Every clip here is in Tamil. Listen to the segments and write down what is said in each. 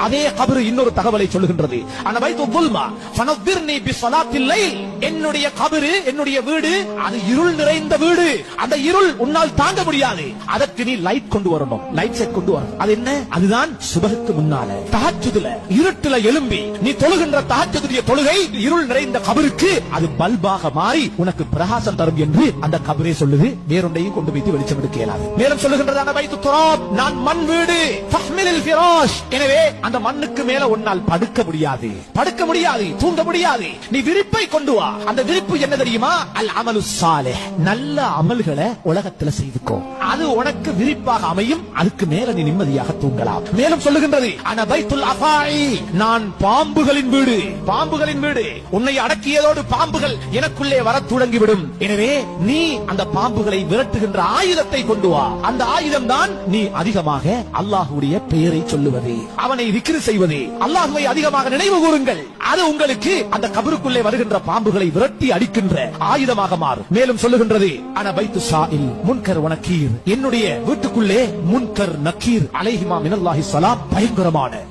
அதே கபர் இன்னொரு தகவலை சொல்லுகின்றது. அனபைது துல்மா ஃபனவ்விர்னி பிஸ்ஸலாத்தில் லைல். என்னுடைய கபர், என்னுடைய வீடு அது இருள் நிறைந்த வீடு. அந்த இருள் உன்னால் தாங்க முடியாது. அதற்கு நீ லைட் கொண்டு வரணும், லைட் செட் கொண்டு வரணும். அது என்ன? அதுதான் சுபஹுக்கு முன்னால தஹஜ்ஜுதுல இருட்டுல எழும்பி நீ தொழுகின்ற தஹஜ்ஜுடைய தொழுகை இருள் நிறைந்த கபருக்கு அது பல்பாக மாறி உனக்கு பிரகாசம் தரும் என்று அந்த கபரே சொல்லுது. வேறொன்றையும் கொண்டு வைத்து வெளிச்சம் எடுக்க இயலாது. மேலும் சொல்லுகின்றது அனபைது துராப், நான் மண் வீடு. ஃபஹ்மிலில் ஃபிராஷ். எனவே அந்த மண்ணுக்கு மேல உன்னால் படுக்க முடியாது, படுக்க முடியாது, தூங்க முடியாது. நீ விரிப்பை கொண்டு வா. அந்த விரிப்பு என்ன தெரியுமா? அல் அமலு சாலிஹ். நல்ல அமல்களை உலகத்துல செய்துக்கோ, அது உனக்கு விரிப்பாக அமையும். அதுக்கு மேல நீ நிம்மதியாக தூங்கலாம். மேலும் சொல்லுகின்றது அன பைத்துல் அஃபாயி, நான் பாம்புகளின் வீடு. பாம்புகளின் வீடு. உன்னை அடக்கியதோடு பாம்புகள் எனக்குள்ளே வர தொடங்கிவிடும். எனவே நீ அந்த பாம்புகளை விரட்டுகின்ற ஆயுதத்தை கொண்டு வா. அந்த ஆயுதம் தான் நீ அதிகமாக அல்லாஹ்வுடைய பெயரை சொல்லுவது, அவனை விக்ர் செய்வது, அல்லாஹ்வை அதிகமாக நினைவு கூறுங்கள். அது உங்களுக்கு அந்த கபருக்குள்ளே வருகின்ற பாம்புகளை விரட்டி அடிக்கின்ற ஆயுதமாக மாறும். மேலும் சொல்லுகின்றது அன பைத்து ஸாயில் முன்கர் வ நக்கீர். என்னுடைய வீட்டுக்குள்ளே முன்கர் நக்கீர் அலைஹிமா மினல்லாஹி ஸலாம்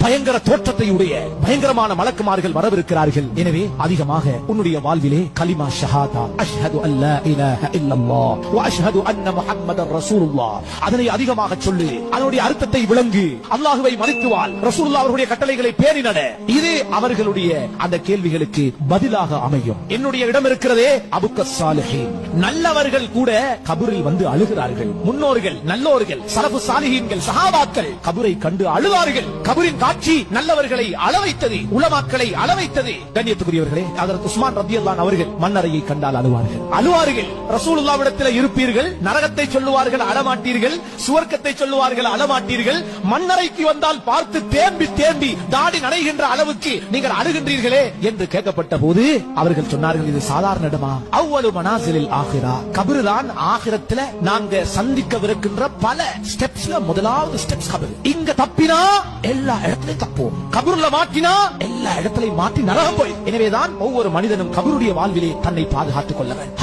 பயங்கர தோற்றத்தை உடைய பயங்கரமான மலக்குமார்கள் வரவிருக்கிறார்கள். எனவே அதிகமாக உன்னுடைய வாழ்விலே கலிமா ஷஹாதா அஷ்ஹது அல்லா இலாஹ இல்லல்லாஹ் வ அஷ்ஹது அன்ன முஹம்மதர் ரசூலுல்லாஹ், அதனை அதிகமாக சொல்லு. அதனுடைய அர்த்தத்தை விளங்கு. அல்லாஹ்வை மதித்து வாழ். ரசூலுல்லாஹ் அவர்களுடைய கட்டளைகளை பேணி நட. இது அவர்களுடைய அந்த கேள்விகளுக்கு பதிலாக அமையும். என்னுடைய இடம் இருக்கிறதே அபுக்க சாலிஹீன். நல்லவர்கள் கூட கபரில் வந்து அழுகிறார்கள். முன்னோர்கள், நல்லோர்கள், சலஃபு சாலிஹீன்கள், சஹாபாக்கள் கபரை கண்டு அழுவார்கள். கபரின் காட்சி நல்லவர்களை அளவைத்தது, உலமாக்களை அளவைத்தது. கண்ணியத்துக்குரியவர்களே, ஹஜ்ரத் உஸ்மான் ரலியல்லாஹு அன்ஹு அவர்கள் மன்னரையை கண்டால் அழுவார்கள். ரசூலுல்லாஹ்விடத்தில் இருப்பீர்கள், நரகத்தை சொல்லுவார்கள், அழமாட்டீர்கள். சுவர்க்கத்தை சொல்லுவார்கள், அழமாட்டீர்கள். மன்னரைக்கு வந்தால் பார்த்து தேம்பி தேம்பி தாடி நனைகின்ற அளவுக்கு நீங்கள் அழுகின்றீர்களே என்று கேட்கப்பட்ட போது அவர்கள் சொன்னார்கள், இது சாதாரண இடமா? அவ்வளவு மனாசிலில் ஆகிரா. கபர் தான் ஆகிரத்துல நாங்க சந்திக்கவிருக்கின்ற பல ஸ்டெப்ஸ்ல முதலாவது ஸ்டெப்ஸ் கபர். இங்க தப்பினா எல்லா இடத்திலையும் தப்போம், கபர்ல மாட்டினா எல்லா இடத்திலையும் மாட்டி நரகம் போய். எனவேதான் ஒவ்வொரு மனிதனும் கபருடைய வாழ்விலே தன்னை பாதுகாத்துக் கொள்ள வேண்டும்.